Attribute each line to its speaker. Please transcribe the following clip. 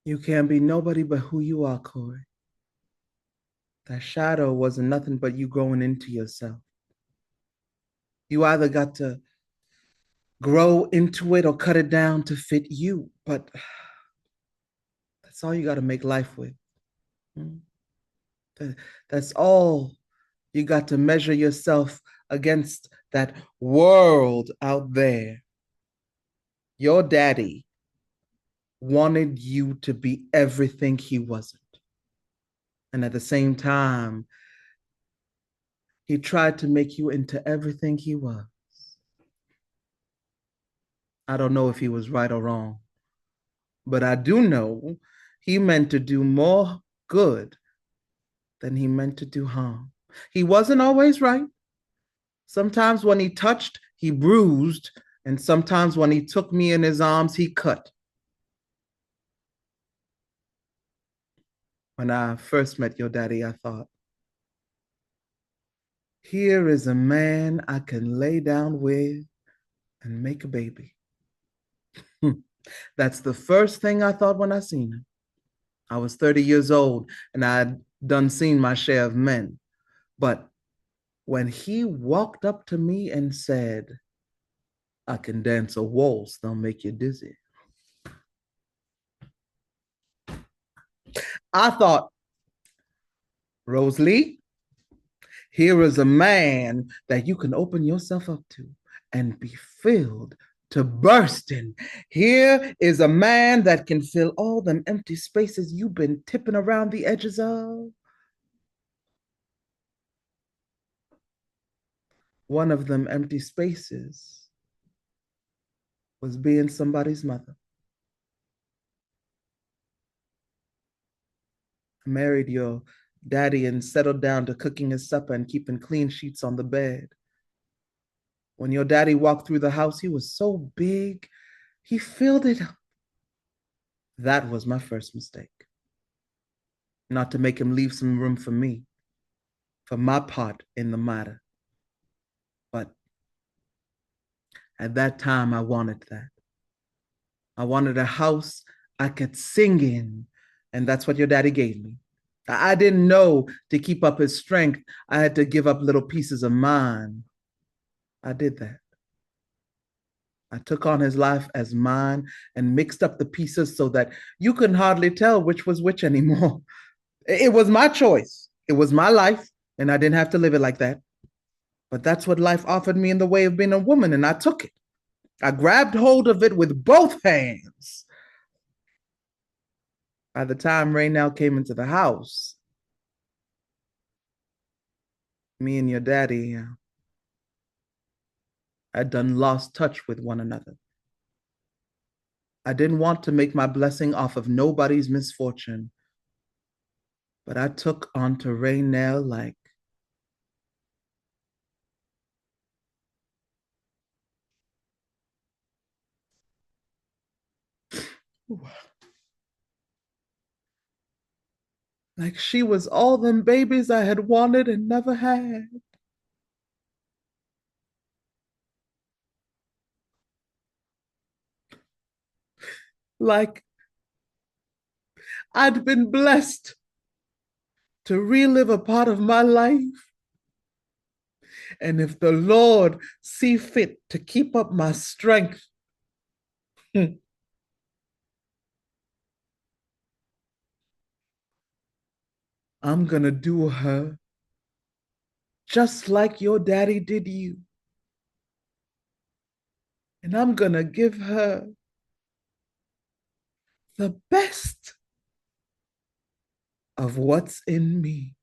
Speaker 1: You can't be nobody but who you are, Cory. That shadow wasn't nothing but you growing into yourself. You either got to grow into it or cut it down to fit you, but that's all you got to make life with. Mm. That's all you got to measure yourself against that world out there. Your daddy wanted you to be everything he wasn't. And at the same time, he tried to make you into everything he was. I don't know if he was right or wrong, but I do know he meant to do more good than he meant to do harm. He wasn't always right. Sometimes when he touched, he bruised, and sometimes when he took me in his arms, he cut. When I first met your daddy, I thought, here is a man I can lay down with and make a baby. That's the first thing I thought when I seen him. I was 30 years old and I'd done seen my share of men. But when he walked up to me and said, I can dance a waltz, they'll make you dizzy. I thought, Rosalie, here is a man that you can open yourself up to and be filled to bursting. Here is a man that can fill all them empty spaces you've been tipping around the edges of. One of them empty spaces was being somebody's mother. I married your daddy and settled down to cooking his supper and keeping clean sheets on the bed. When your daddy walked through the house, he was so big, he filled it up. That was my first mistake. Not to make him leave some room for me, for my part in the matter. But at that time, I wanted that. I wanted a house I could sing in, and that's what your daddy gave me. I didn't know to keep up his strength, I had to give up little pieces of mine. I did that. I took on his life as mine and mixed up the pieces so that you couldn't hardly tell which was which anymore. It was my choice. It was my life, and I didn't have to live it like that. But that's what life offered me in the way of being a woman, and I took it. I grabbed hold of it with both hands. By the time Raynell came into the house, me and your daddy had done lost touch with one another. I didn't want to make my blessing off of nobody's misfortune, but I took on to Raynell like she was all them babies I had wanted and never had. Like I'd been blessed to relive a part of my life. And if the Lord see fit to keep up my strength, I'm gonna do her just like your daddy did you. And I'm gonna give her the best of what's in me.